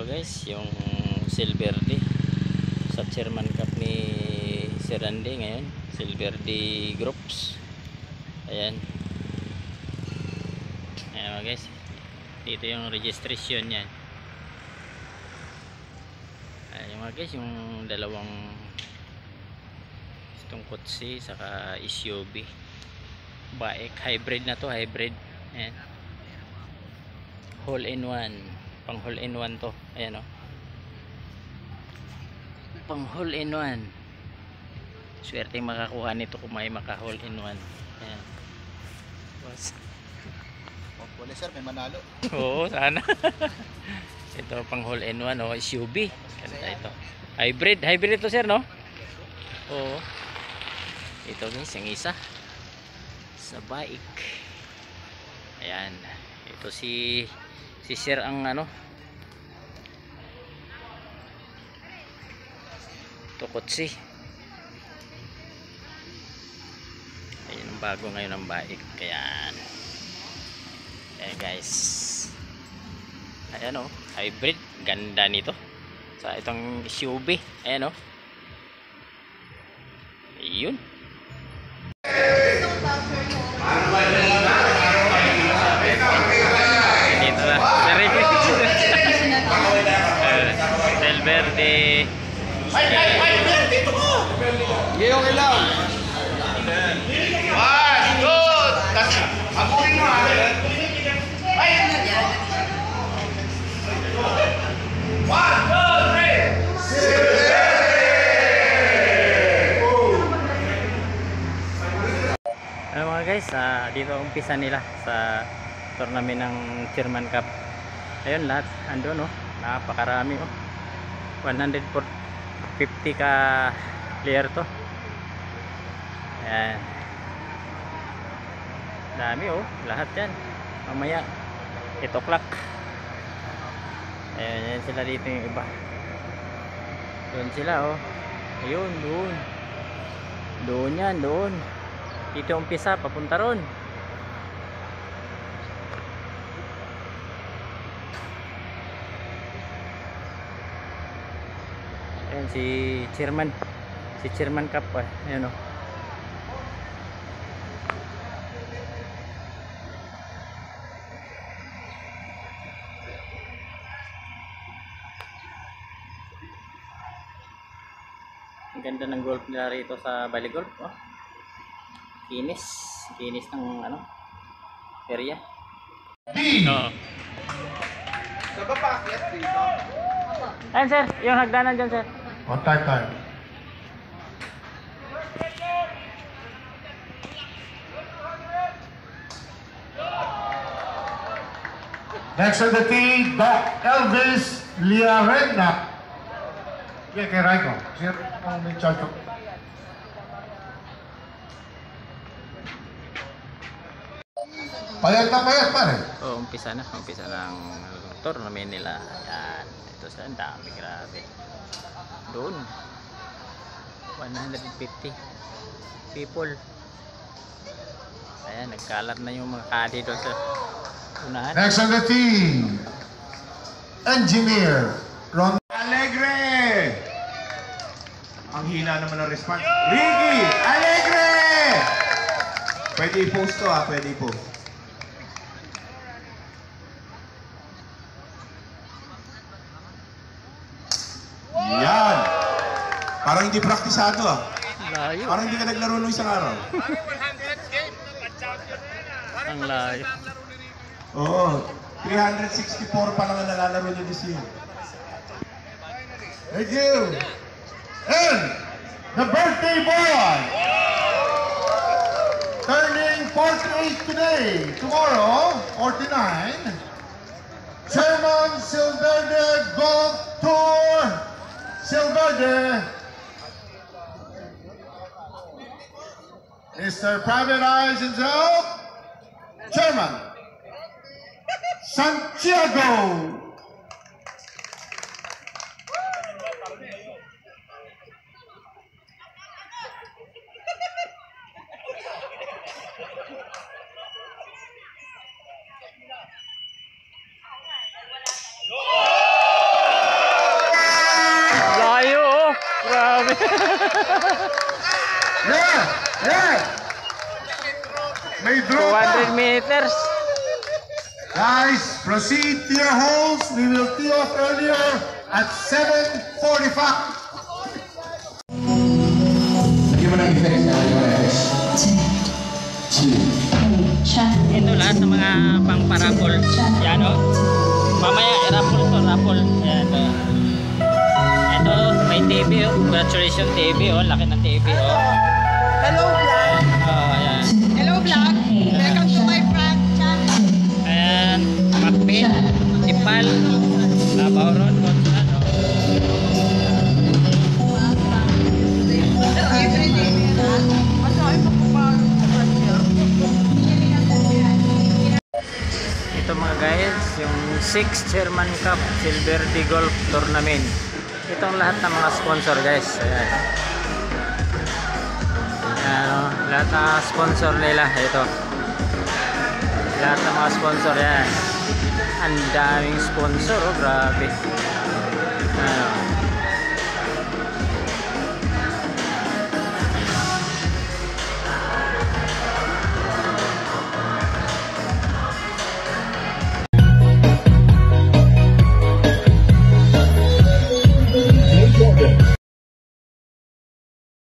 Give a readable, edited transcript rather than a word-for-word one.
Guys, yung Silver D sa Chairman Cup ni Sir Andy ngayon, Silver D Groups. Ayan mga guys, dito yung registration yan. Ayan mga guys, yung dalawang itong kotse saka SUV bike, hybrid na to, hybrid. Ayan, hole in one, pang hole in one to. Ayan o, pang hole in one. Swerte makakuha nito kung may maka hole in one. Ayan. Wala sir, may manalo. Oo, sana. Ito pang hole in one o, SUV. Ganda ito. Hybrid, hybrid ito sir, no? Oo. Ito guys, yung isa sa bike. Ayan. Ito si sir ang ano, tukotsi. Ayun ang bago ngayon ng bike. Ayan. Ayan guys, ayan o, hybrid, ganda nito sa itong SUV. Ayan o, ayun. Dito na Silver D. Dito mo! Giyong ilaw! Good! Habuin mo ha! Mga guys, dito umpisa nila sa tournament ng Chairman Cup. Ayun, lahat andun oh, napakarami oh, 150 ka player to. Ayan, dami oh, lahat yan. Mamaya 8 o'clock. Ayan, yan sila dito yung iba. Doon sila oh. Ayun, doon. Doon yan, doon. Dito umpisa, papunta ron. Ayan si Chairman Cup. Ayan o. Ang ganda ng golf nila rito sa Bali Golf oh. Kinis ng ano, area. Oo. Sa baba, akyat dito. Ayan sir, yung hagdanan dyan sir. On time. Next on the tee, Doc Elvis Liarena. Yeah, kay Raiko. Sir, ang may charge of... Payat na payat pare. Oh, umpisa na ng tournament nila. Ayan, ito sa dami, grabe. Doon 150 people. Ayan, nagkalat na yung mga kadi doon sa unahan. Next on the team, Engineer Ron Alegre. Ang hina naman ng response. Ricky Alegre. Pwede i-post to ha, pwede i-post. Yan. Parang hindi praktisado ah. Layo. Parang hindi ka naglaro nung isang araw. Ang layo. Oo. 364 pa lang ang nalalaro niya this year. Thank you. And the birthday boy. Turning 48 today. Tomorrow, 49. Chairman Silverde Golf Tour. Silverde. Mr. Private Eyes himself. Chairman Santiago. Layo oh. Grabe. Yeah. May draw pa. 200 meters. Guys, proceed to your holes. We will tee off earlier at 7:45. Lagyan mo ng effects. Ito lahat ng mga pang parapol. Yan o. Mamaya i-raffle to, raffle. Yan o. Ito, may TV o. Congratulations TV o. Laki ng TV o. Hello vlog. Ayan. Hello vlog. Welcome to my prank channel. Ayan. Macpin. Tipal. Labaw ron. Ano. Everyday. Masaya pa po pa. Ito mga guys, yung 6th Chairman Cup Silver D Golf Tournament. Itong lahat ng mga sponsor guys. Ayan. Ayan, lahat ng sponsor nila. Ito. Lahat ng mga sponsor yan. Ang daming sponsor. Oh, grabe. Ayan.